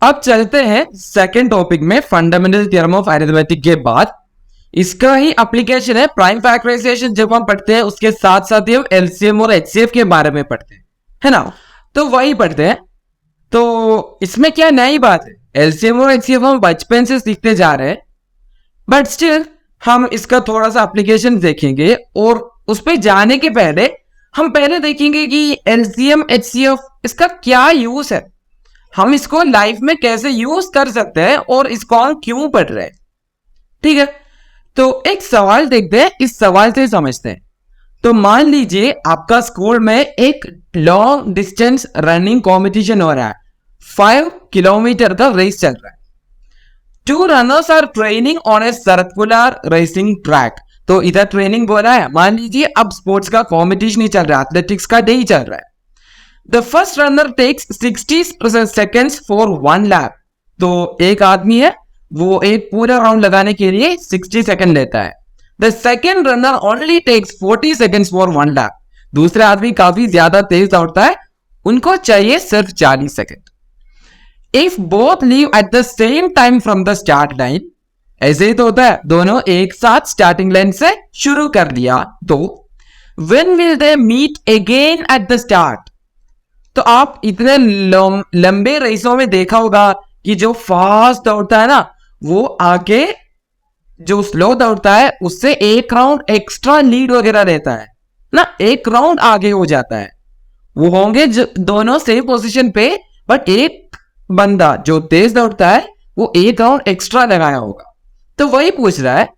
अब चलते हैं सेकंड टॉपिक में, फंडामेंटल थ्योरम ऑफ अरिथमेटिक के बाद इसका ही एप्लीकेशन है प्राइम फैक्टराइजेशन। जब हम पढ़ते हैं उसके साथ साथ ही हम एलसीएम और एचसीएफ के बारे में पढ़ते हैं, है ना? तो वही पढ़ते हैं। तो इसमें क्या नई बात है, एलसीएम और एचसीएफ हम बचपन से सीखते जा रहे हैं, बट स्टिल हम इसका थोड़ा सा एप्लीकेशन देखेंगे। और उस पर जाने के पहले हम पहले देखेंगे कि एलसीएम एचसीएफ इसका क्या यूज है, हम इसको लाइफ में कैसे यूज कर सकते हैं और इसको हम क्यों पढ़ रहे हैं। ठीक है, तो एक सवाल देखते हैं, इस सवाल से समझते हैं। तो मान लीजिए आपका स्कूल में एक लॉन्ग डिस्टेंस रनिंग कॉम्पिटिशन हो रहा है, 5 किलोमीटर का रेस चल रहा है। 2 runners are training on a circular racing track. तो इधर ट्रेनिंग बोला है, मान लीजिए अब स्पोर्ट्स का कॉम्पिटिशन ही चल रहा है, एथलेटिक्स का डे ही चल रहा है। The first runner takes 60 seconds for 1 lap। तो एक आदमी है, वो एक पूरा राउंड लगाने के लिए 60 सेकंड लेता है। The second runner only takes 40 seconds for 1 lap। दूसरा आदमी काफी ज्यादा तेज दौड़ता है, उनको चाहिए सिर्फ 40 second. If both leave at the same time from the start line, ऐसे ही तो होता है, दोनों एक साथ स्टार्टिंग लाइन से शुरू कर लिया, तो when will they meet again at the start? तो आप इतने लंबे रेसों में देखा होगा कि जो फास्ट दौड़ता है ना, वो आके जो स्लो दौड़ता है उससे एक राउंड एक्स्ट्रा लीड वगैरह रहता है ना, एक राउंड आगे हो जाता है। वो होंगे दोनों सेम पोजीशन पे, बट एक बंदा जो तेज दौड़ता है वो एक राउंड एक्स्ट्रा लगाया होगा। तो वही पूछ रहा है,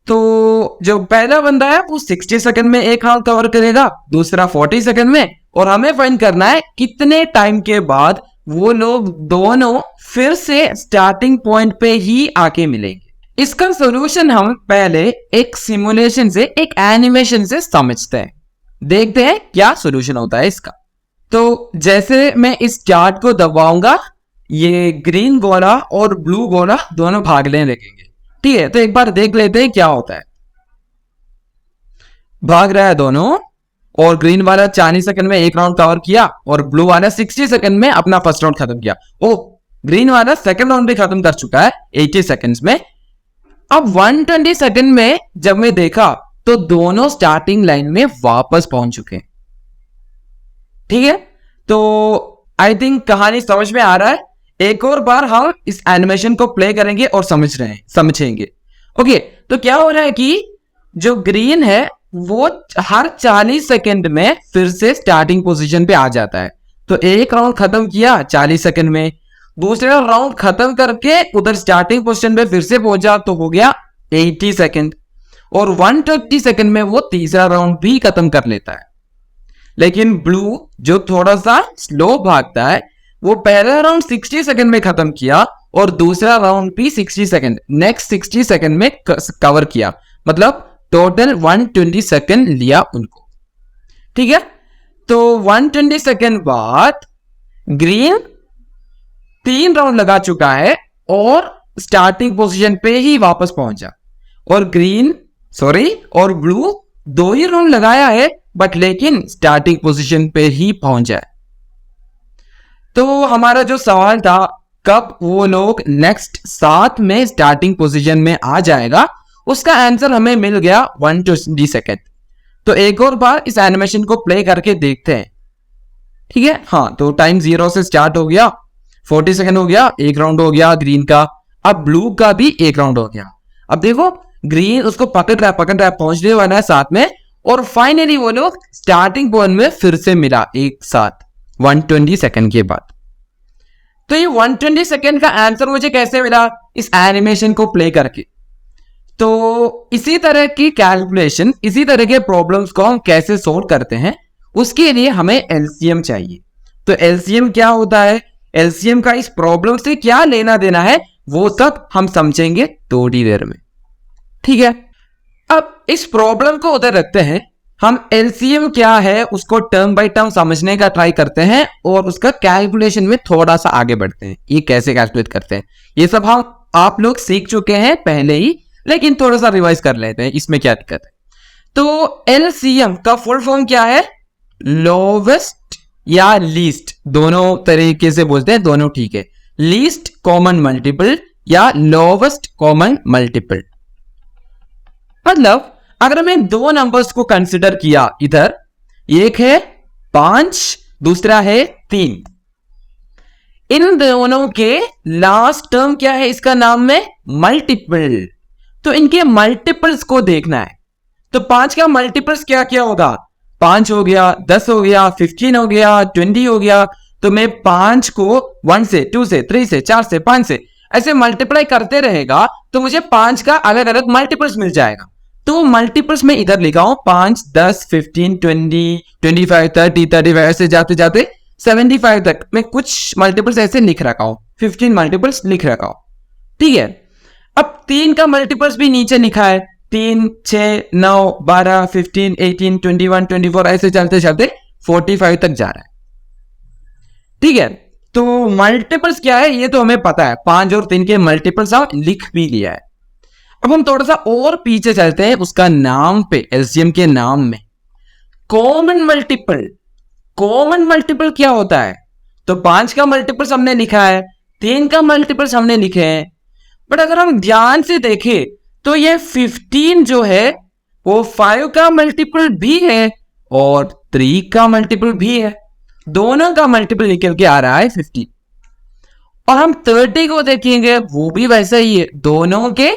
तो जो पहला बंदा है वो 60 सेकंड में एक राउंड कवर करेगा, दूसरा 40 सेकंड में, और हमें फाइंड करना है कितने टाइम के बाद वो लोग दोनों फिर से स्टार्टिंग पॉइंट पे ही आके मिलेंगे। इसका सॉल्यूशन हम पहले एक सिमुलेशन से, एक एनिमेशन से समझते हैं, देखते हैं क्या सॉल्यूशन होता है इसका। तो जैसे मैं इस चार्ट को दबाऊंगा, ये ग्रीन गोला और ब्लू गोला दोनों भागने लगेंगे। ठीक है, तो एक बार देख लेते हैं क्या होता है। भाग रहा है दोनों, और ग्रीन वाला 40 सेकंड में एक राउंड कवर किया और ब्लू वाला 60 सेकंड में अपना फर्स्ट राउंड खत्म किया। ओ, ग्रीन वाला सेकंड राउंड भी खत्म कर चुका है 80 सेकंड्स में। अब 120 सेकंड में जब मैं देखा तो दोनों स्टार्टिंग लाइन में वापस पहुंच चुके हैं। ठीक है, तो आई थिंक कहानी समझ में आ रहा है। एक और बार हम इस एनिमेशन को प्ले करेंगे और समझेंगे। ओके, तो क्या हो रहा है कि जो ग्रीन है वो हर 40 सेकंड में फिर से स्टार्टिंग पोजीशन पे आ जाता है। तो एक राउंड खत्म किया 40 सेकंड में, दूसरा राउंड खत्म करके उधर स्टार्टिंग पोजीशन पे फिर से पहुंचा, तो हो गया 80 सेकंड, और 130 सेकंड में वो तीसरा राउंड भी खत्म कर लेता है। लेकिन ब्लू जो थोड़ा सा स्लो भागता है, वो पहला राउंड 60 सेकंड में खत्म किया और दूसरा राउंड भी 60 सेकंड, नेक्स्ट 60 सेकंड में कवर किया, मतलब टोटल 120 सेकंड लिया उनको। ठीक है, तो 120 सेकंड बाद ग्रीन 3 राउंड लगा चुका है और स्टार्टिंग पोजीशन पे ही वापस पहुंचा, और और ब्लू 2 ही राउंड लगाया है, बट लेकिन स्टार्टिंग पोजीशन पे ही पहुंचा है। तो हमारा जो सवाल था, कब वो लोग नेक्स्ट साथ में स्टार्टिंग पोजीशन में आ जाएगा, उसका आंसर हमें मिल गया 120 सेकंड। तो एक और बार इस एनिमेशन को प्ले करके देखते हैं। ठीक है, हाँ, तो टाइम 0 से स्टार्ट हो गया, 40 सेकंड हो गया, एक राउंड हो गया ग्रीन का, अब ब्लू का भी एक राउंड हो गया। अब देखो ग्रीन उसको पकड़ रहा है, पहुंचने वाला है साथ में, और फाइनली वो लोग स्टार्टिंग पॉइंट में फिर से मिला एक साथ 120 सेकंड के बाद। तो ये 120 सेकंड का आंसर मुझे कैसे मिला, इस एनिमेशन को प्ले करके। तो इसी तरह की कैलकुलेशन, इसी तरह के प्रॉब्लम्स को हम कैसे सोल्व करते हैं, उसके लिए हमें एलसीएम चाहिए। तो एलसीएम क्या होता है, एलसीएम का इस प्रॉब्लम से क्या लेना देना है, वो सब हम समझेंगे थोड़ी देर में। ठीक है, अब इस प्रॉब्लम को उधर रखते हैं, हम एलसीएम क्या है उसको टर्म बाय टर्म समझने का ट्राई करते हैं और उसका कैलकुलेशन में थोड़ा सा आगे बढ़ते हैं। ये कैसे कैलकुलेट करते हैं, ये सब आप लोग सीख चुके हैं पहले ही, लेकिन थोड़ा सा रिवाइज कर लेते हैं, इसमें क्या दिक्कत है। तो एलसीएम का फुल फॉर्म क्या है, लोवेस्ट या लीस्ट, दोनों तरीके से बोलते हैं, दोनों ठीक है। लीस्ट कॉमन मल्टीपल या लोवेस्ट कॉमन मल्टीपल। मतलब अगर हमें दो नंबर्स को कंसिडर किया, इधर एक है 5, दूसरा है 3, इन दोनों के लास्ट टर्म क्या है इसका नाम में मल्टीपल, तो इनके मल्टीपल्स को देखना है। तो 5 का मल्टीपल्स क्या क्या होगा, 5 हो गया, 10 हो गया, 15 हो गया, 20 हो गया। तो मैं 5 को 1 से 2 से 3 से 4 से 5 से ऐसे मल्टीप्लाई करते रहेगा तो मुझे 5 का अलग अलग मल्टीपल्स मिल जाएगा। तो मल्टीपल्स में इधर लिखा हूं 5, 10, 15, 20, 25, 30, 35 ऐसे जाते जाते 75 तक मैं कुछ मल्टीपल्स ऐसे लिख रखा हूं, 15 मल्टीपल्स लिख रखा हूं। ठीक है, अब 3 का मल्टीपल्स भी नीचे लिखा है, 3, 6, 9, 12, 15, 18, 21, 24 ऐसे चलते चलते 45 तक जा रहा है। ठीक है, तो मल्टीपल्स क्या है ये तो हमें पता है, 5 और 3 के मल्टीपल्स हम लिख भी लिया है। अब हम थोड़ा सा और पीछे चलते हैं उसका नाम पे, एलसीएम के नाम में। कॉमन मल्टीपल, कॉमन मल्टीपल क्या होता है, तो 5 का मल्टीपल्स हमने लिखा है, 3 का मल्टीपल्स हमने लिखे हैं, बट अगर हम ध्यान से देखें तो ये 15 जो है वो 5 का मल्टीपल भी है और 3 का मल्टीपल भी है, दोनों का मल्टीपल निकल के आ रहा है 15। और हम 30 को देखेंगे वो भी वैसा ही है, दोनों के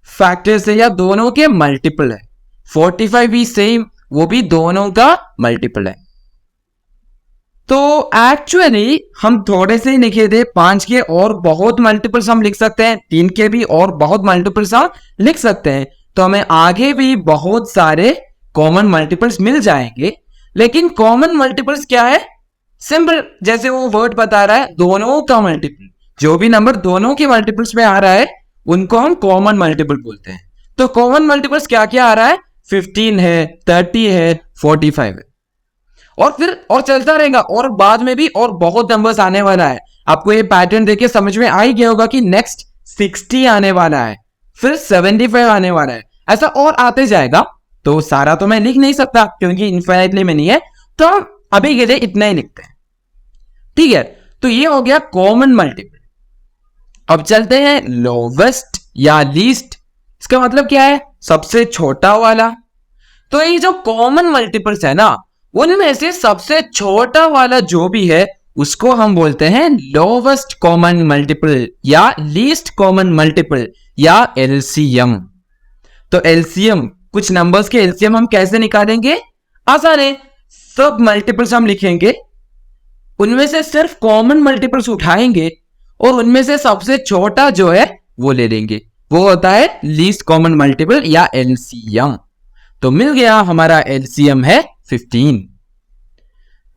फैक्टर से या दोनों के मल्टीपल है। 45 भी सेम, वो भी दोनों का मल्टीपल है। तो एक्चुअली हम थोड़े से ही लिखे थे, 5 के और बहुत मल्टीपल्स हम लिख सकते हैं, 3 के भी और बहुत मल्टीपल्स हम लिख सकते हैं, तो हमें आगे भी बहुत सारे कॉमन मल्टीपल्स मिल जाएंगे। लेकिन कॉमन मल्टीपल्स क्या है, सिंपल, जैसे वो वर्ड बता रहा है दोनों का मल्टीपल, जो भी नंबर दोनों के मल्टीपल्स में आ रहा है उनको हम कॉमन मल्टीपल बोलते हैं। तो कॉमन मल्टीपल्स क्या क्या आ रहा है, 15 है, 30 है, 45 है, और फिर और चलता रहेगा, और बाद में भी और बहुत नंबर्स आने वाला है। आपको ये पैटर्न देख के समझ में आ ही गया होगा कि नेक्स्ट 60 आने वाला है, फिर 75 आने वाला है, ऐसा और आते जाएगा। तो सारा तो मैं लिख नहीं सकता क्योंकि इनफाइनाइटली में नहीं है, तो हम अभी के लिए इतना ही लिखते हैं। ठीक है, तो ये हो गया कॉमन मल्टीपल। अब चलते हैं लोवेस्ट या लीस्ट, इसका मतलब क्या है, सबसे छोटा वाला। तो ये जो कॉमन मल्टीपल्स है ना, उनमें से सबसे छोटा वाला जो भी है उसको हम बोलते हैं लोवेस्ट कॉमन मल्टीपल या लीस्ट कॉमन मल्टीपल या एलसीएम। तो एलसीएम, कुछ नंबर्स के एलसीएम हम कैसे निकालेंगे, आसान है, सब मल्टीपल्स हम लिखेंगे, उनमें से सिर्फ कॉमन मल्टीपल्स उठाएंगे और उनमें से सबसे छोटा जो है वो ले लेंगे, वो होता है लीस्ट कॉमन मल्टीपल या एलसीएम। तो मिल गया, हमारा एलसीएम है 15।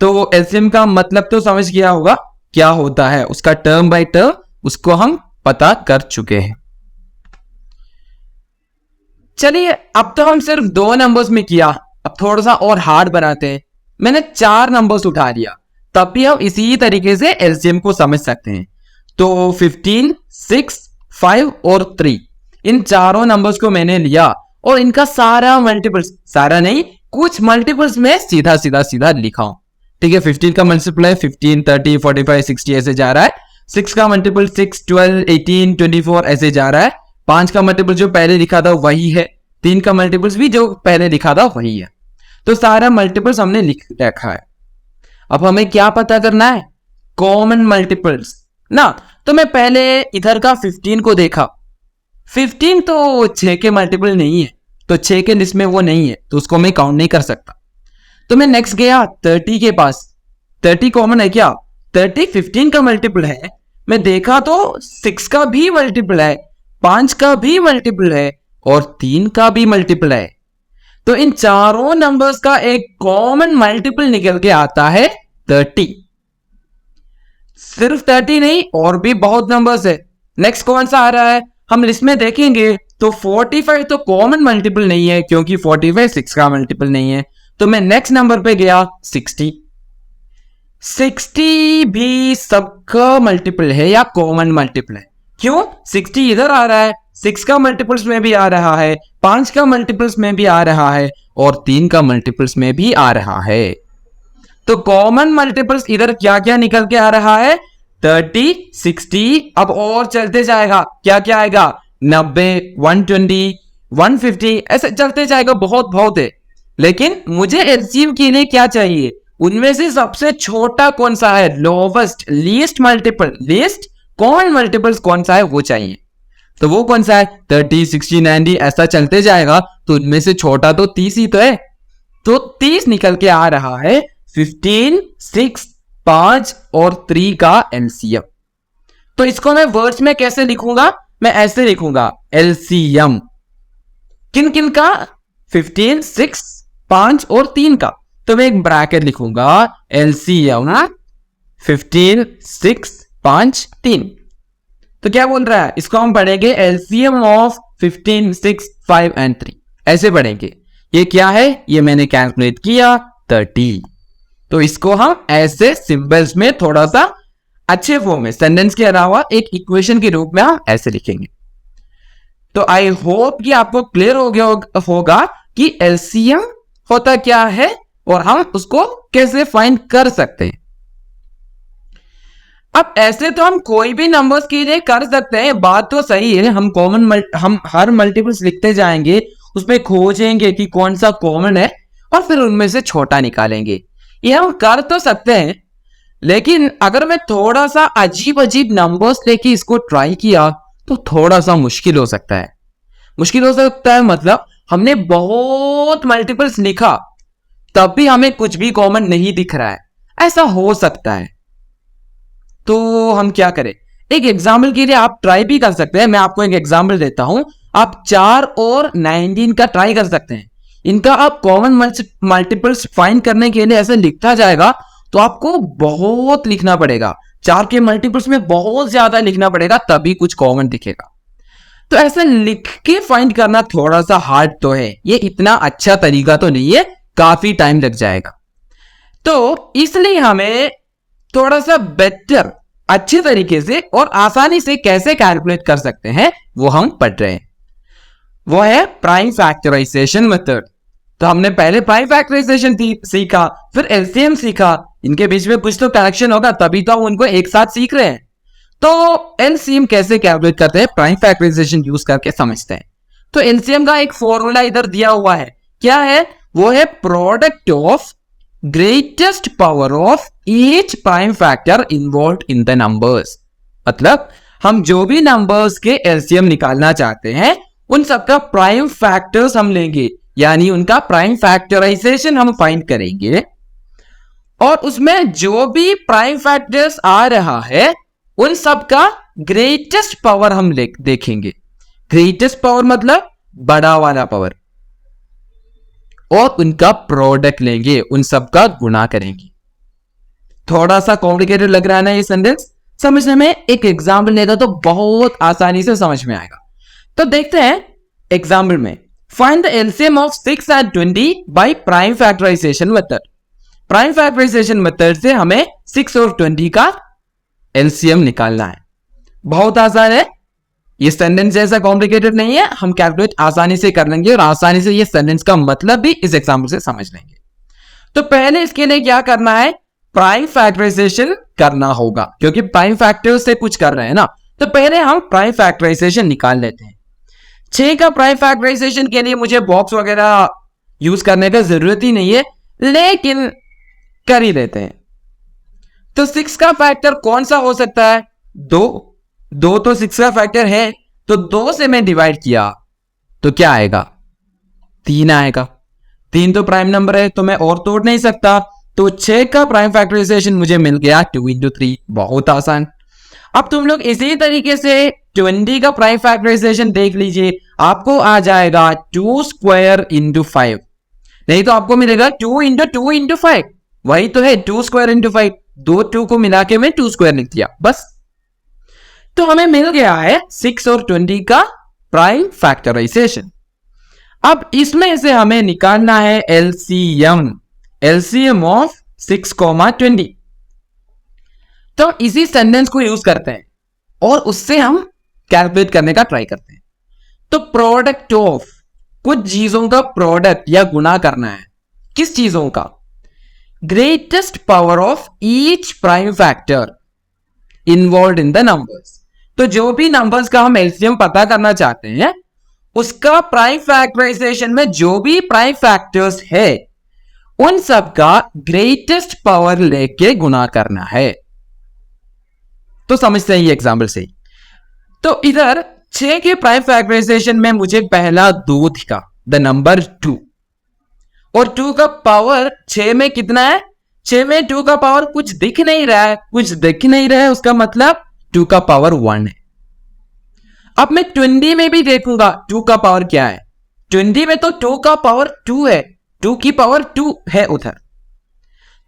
तो एलसीएम का मतलब तो समझ गया होगा क्या होता है, उसका टर्म बाय टर्म उसको हम पता कर चुके हैं। चलिए, अब तो हम सिर्फ 2 नंबर्स में किया, अब थोड़ा सा और हार्ड बनाते हैं। मैंने 4 नंबर्स उठा लिया, तब भी हम इसी तरीके से एलसीएम को समझ सकते हैं। तो 15, 6, 5 और 3, इन चारों नंबर्स को मैंने लिया और इनका सारा मल्टीपल्स, सारा नहीं कुछ मल्टीपल्स में सीधा सीधा सीधा लिखा हूं। ठीक है, 15 का मल्टीपल 15, 30, 45, 60 ऐसे जा रहा है, 6 का मल्टीपल 6, 12, 18, 24 ऐसे जा रहा है, 5 का मल्टीपल जो पहले लिखा था वही है, 3 का मल्टीपल्स भी जो पहले लिखा था वही है। तो सारा मल्टीपल्स हमने लिख रखा है। अब हमें क्या पता करना है, कॉमन मल्टीपल्स ना। तो मैं पहले इधर का 15 को देखा, 15 तो 6 के मल्टीपल नहीं है, तो 6 के लिस्ट में वो नहीं है, तो उसको मैं काउंट नहीं कर सकता। तो मैं नेक्स्ट गया 30 के पास, 30 कॉमन है क्या, 30 15 का मल्टीपल है, मैं देखा तो 6 का भी मल्टीपल है, 5 का भी मल्टीपल है और 3 का भी मल्टीपल है। तो इन चारों नंबर्स का एक कॉमन मल्टीपल निकल के आता है 30। सिर्फ 30 नहीं, और भी बहुत नंबर्स है। नेक्स्ट कौन सा आ रहा है, हम लिस्ट में देखेंगे तो 45 तो कॉमन मल्टीपल नहीं है क्योंकि 45 6 का मल्टीपल नहीं है। तो मैं नेक्स्ट नंबर पे गया 60, 60 भी सबका मल्टीपल है या कॉमन मल्टीपल है। क्यों, 60 इधर आ रहा है, 6 का मल्टीपल्स में भी आ रहा है, 5 का मल्टीपल्स में भी आ रहा है और 3 का मल्टीपल्स में भी आ रहा है। तो कॉमन मल्टीपल्स इधर क्या क्या निकल के आ रहा है, 30, 60, अब और चलते जाएगा, क्या क्या आएगा, 90, 120, 150, ऐसे चलते जाएगा, बहुत बहुत है। लेकिन मुझे एलसीएम के लिए क्या चाहिए, उनमें से सबसे छोटा कौन सा है, lowest, least multiple, least common multiples कौन सा है वो चाहिए। तो वो कौन सा है, 30, 60, 90, ऐसा चलते जाएगा। तो उनमें से छोटा तो 30 ही तो है, तो 30 निकल के आ रहा है 15, 6, 5 और 3 का एलसीएम। तो इसको मैं वर्ड्स में कैसे लिखूंगा, मैं ऐसे लिखूंगा, एलसीएम किन किन का, 15, 6, 5 और 3 का। तो मैं एक ब्रैकेट लिखूंगा, एलसीएम 15, 6, 5, 3। तो क्या बोल रहा है, इसको हम पढ़ेंगे एलसीएम ऑफ 15, 6, 5 एंड 3, ऐसे पढ़ेंगे। ये क्या है, ये मैंने कैलकुलेट किया 30। तो इसको हम ऐसे सिंबल्स में थोड़ा सा अच्छे फॉर्म में, सेंटेंस के अलावा एक इक्वेशन के रूप में हम ऐसे लिखेंगे। तो आई होप कि आपको क्लियर हो गया होगा कि एलसीएम होता क्या है और हम उसको कैसे फाइंड कर सकते हैं। अब ऐसे तो हम कोई भी नंबर्स के लिए कर सकते हैं, बात तो सही है। हम हर मल्टीपल्स लिखते जाएंगे, उसमें खोजेंगे कि कौन सा कॉमन है और फिर उनमें से छोटा निकालेंगे। ये हम कर तो सकते हैं, लेकिन अगर मैं थोड़ा सा अजीब अजीब नंबर्स लेके इसको ट्राई किया तो थोड़ा सा मुश्किल हो सकता है। मुश्किल हो सकता है मतलब हमने बहुत मल्टीपल्स लिखा तब भी हमें कुछ भी कॉमन नहीं दिख रहा है, ऐसा हो सकता है। तो हम क्या करें, एक एग्जाम्पल के लिए आप ट्राई भी कर सकते हैं। मैं आपको एक एग्जाम्पल देता हूं, आप 4 और 19 का ट्राई कर सकते हैं। इनका आप कॉमन मल्टीपल्स फाइंड करने के लिए ऐसे लिखता जाएगा तो आपको बहुत लिखना पड़ेगा, 4 के मल्टीपल्स में बहुत ज्यादा लिखना पड़ेगा, तभी कुछ कॉमन दिखेगा। तो ऐसे लिख के फाइंड करना थोड़ा सा हार्ड तो है, ये इतना अच्छा तरीका तो नहीं है, काफी टाइम लग जाएगा। तो इसलिए हमें थोड़ा सा बेटर, अच्छे तरीके से और आसानी से कैसे कैलकुलेट कर सकते हैं वो हम पढ़ रहे हैं। वो है प्राइम फैक्टराइजेशन मेथड। तो हमने पहले प्राइम फैक्टराइजेशन सीखा, फिर एलसीएम सीखा, इनके बीच में कुछ तो कनेक्शन होगा, तभी तो हम उनको एक साथ सीख रहे हैं। तो एलसीएम कैसे कैलकुलेट करते हैं, प्राइम फैक्टराइजेशन यूज करके समझते हैं। तो एलसीएम का एक फॉर्मूला इधर दिया हुआ है, क्या है, वो है product of greatest power of each prime factor involve in the numbers. मतलब हम जो भी नंबर्स के एलसीएम निकालना चाहते हैं उन सबका प्राइम फैक्टर्स हम लेंगे, यानी उनका प्राइम फैक्टराइजेशन हम फाइंड करेंगे, और उसमें जो भी प्राइम फैक्टर्स आ रहा है उन सबका ग्रेटेस्ट पावर हम देखेंगे। ग्रेटेस्ट पावर मतलब बड़ा वाला पावर, और उनका प्रोडक्ट लेंगे, उन सबका गुणा करेंगे। थोड़ा सा कॉम्प्लिकेटेड लग रहा है ना ये सेंटेंस, समझने में एक एग्जाम्पल लेता तो बहुत आसानी से समझ में आएगा। तो देखते हैं एग्जाम्पल में, find the LCM of 6 and 20 by prime factorization method. Prime factorization method से हमें 6 और 20 का एलसीएम निकालना है। बहुत आसान है, ये सेंटेंस जैसा कॉम्प्लिकेटेड नहीं है, हम कैलकुलेट आसानी से कर लेंगे और आसानी से ये सेंटेंस का मतलब भी इस एग्जाम्पल से समझ लेंगे। तो पहले इसके लिए क्या करना है, प्राइम फैक्टराइजेशन करना होगा, क्योंकि प्राइम फैक्टर से कुछ कर रहे हैं ना। तो पहले हम प्राइम फैक्टराइजेशन निकाल लेते हैं। 6 का प्राइम फैक्टराइजेशन के लिए मुझे बॉक्स वगैरह यूज करने का जरूरत ही नहीं है, लेकिन कर ही लेते हैं। तो 6 का फैक्टर कौन सा हो सकता है, 2 तो 6 का फैक्टर है, तो 2 से मैं डिवाइड किया तो क्या आएगा, 3 आएगा। 3 तो प्राइम नंबर है तो मैं और तोड़ नहीं सकता, तो 6 का प्राइम फैक्टराइजेशन मुझे मिल गया 2 into 3, बहुत आसान। अब तुम लोग इसी तरीके से 20 का प्राइम फैक्टराइजेशन देख लीजिए, आपको आ जाएगा 2 square into 5, नहीं तो आपको मिलेगा 2 into 5, वही तो है 2 square into 5, 2 को मिला के मैं 2 square लिख दिया बस। तो हमें मिल गया है 6 और 20 का प्राइम फैक्टराइजेशन। अब इसमें से हमें निकालना है एलसीएम, एलसीएम ऑफ 6, 20। तो इसी सेंटेंस को यूज करते हैं और उससे हम कैलकुलेट करने का ट्राई करते हैं। तो प्रोडक्ट ऑफ, कुछ चीजों का प्रोडक्ट या गुणा करना है, किस चीजों का, greatest power of each prime factor, involve in the numbers. तो जो भी नंबर्स का हम एलसीएम पता करना चाहते हैं उसका प्राइम फैक्टराइजेशन में जो भी प्राइम फैक्टर्स है उन सब का ग्रेटेस्ट पावर लेके गुना करना है। तो समझते हैं ये एग्जाम्पल से। तो इधर 6 के प्राइम फैक्टराइजेशन में मुझे पहला 2 दिखा, द नंबर 2, और 2 का पावर 6 में कितना है? 6 में 2 का पावर कुछ दिख नहीं रहा है, कुछ दिख नहीं रहा है, उसका मतलब 2 का पावर 1 है। अब मैं 20 में भी देखूंगा 2 का पावर क्या है। 20 में तो 2 का पावर 2 है, 2 की पावर 2 है उधर।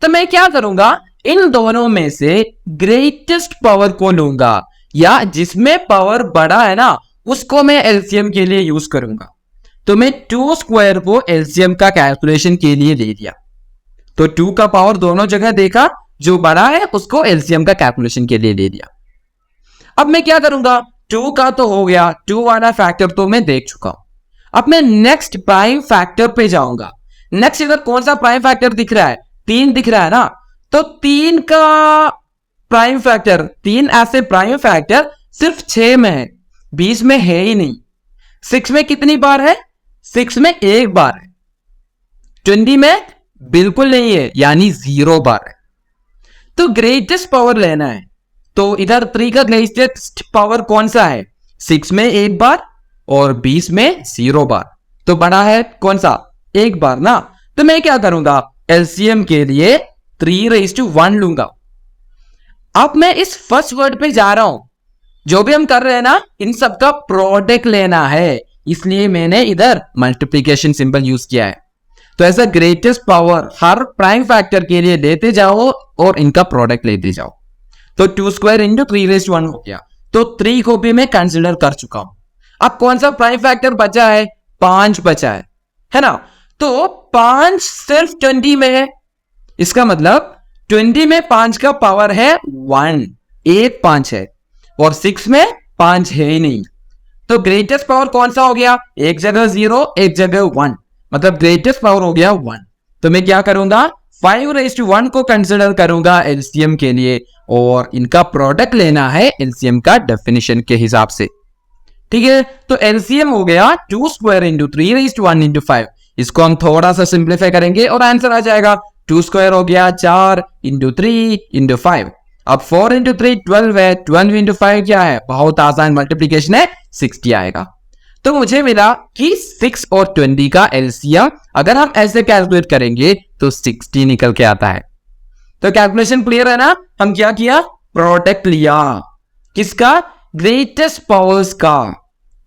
तो मैं क्या करूंगा, इन दोनों में से ग्रेटेस्ट पावर को लूंगा, या जिसमें पावर बड़ा है ना उसको मैं एलसीएम के लिए यूज करूंगा। तो मैं 2 स्क्वायर को एलसीएम का कैलकुलेशन के लिए ले लिया। तो 2 का पावर दोनों जगह देखा, जो बड़ा है उसको एलसीएम का कैलकुलेशन के लिए ले लिया। अब मैं क्या करूंगा, 2 का तो हो गया, 2 वाला फैक्टर तो मैं देख चुका हूं। अब मैं नेक्स्ट प्राइम फैक्टर पे जाऊंगा। नेक्स्ट इधर कौन सा प्राइम फैक्टर दिख रहा है? 3 दिख रहा है ना। तो 3 का प्राइम फैक्टर, 3 ऐसे प्राइम फैक्टर सिर्फ 6 में है, 20 में है ही नहीं। 6 में कितनी बार है? 6 में 1 बार है। 20 में बिल्कुल नहीं है, यानी 0 बार है। तो ग्रेटेस्ट पावर लेना है, तो इधर 3 का ग्रेटेस्ट पावर कौन सा है? 6 में 1 बार और 20 में 0 बार। तो बड़ा है कौन सा? 1 बार ना। तो मैं क्या करूंगा, एलसीएम के लिए 3:1 लूंगा। अब मैं इस फर्स्ट वर्ड पे जा रहा हूं, जो भी हम कर रहे हैं ना इन सब का प्रोडक्ट लेना है, इसलिए मैंने इधर मल्टीप्लीकेशन सिंबल यूज किया है। तो ऐसा ग्रेटेस्ट पावर हर प्राइम फैक्टर के लिए लेते जाओ और इनका प्रोडक्ट लेते जाओ। तो 2 स्क्वायर इंटू 3:1 हो गया। तो 3 को भी मैं कंसिडर कर चुका हूं। अब कौन सा प्राइम फैक्टर बचा है? 5 बचा है ना। तो 5 सिर्फ 20 में है, इसका मतलब 20 में 5 का पावर है 1, 1 5 है, और 6 में 5 है ही नहीं। तो ग्रेटेस्ट पावर कौन सा हो गया? एक जगह 0, एक जगह 1, मतलब ग्रेटेस्ट पावर हो गया 1। तो मैं क्या करूंगा, 5:1 को कंसिडर करूंगा एलसीएम के लिए, और इनका प्रोडक्ट लेना है एलसीएम का डेफिनेशन के हिसाब से। ठीक है, तो एलसीएम हो गया 2 स्क्वायर इंटू 3:1 इंटू 5। इसको हम थोड़ा सा सिंप्लीफाई करेंगे और आंसर आ जाएगा 2 स्क्वायर हो गया 4 इंटू 3 इंटू 5। अब 4 इंटू 3 12 है, 12 इंटू 5 क्या है? बहुत आसान मल्टीप्लीकेशन है, 60 आएगा। तो मुझे मिला कि 6 और 20 का एलसीएम अगर हम ऐसे कैलकुलेट करेंगे तो 60 निकल के आता है। तो कैलकुलेशन क्लियर है ना। हम क्या किया, प्रोडक्ट लिया, किसका? ग्रेटेस्ट पावर्स का।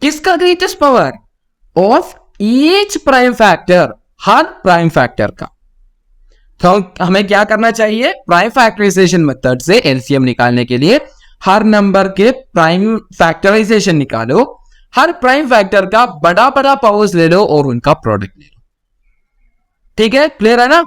किसका greatest power? Of each prime factor, her prime factor का। तो हमें क्या करना चाहिए, प्राइम फैक्टराइजेशन मेथड से एलसीएम निकालने के लिए हर नंबर के प्राइम फैक्टराइजेशन निकालो, हर प्राइम फैक्टर का बड़ा बड़ा पावर्स ले लो और उनका प्रोडक्ट ले लो। ठीक है, क्लियर है ना।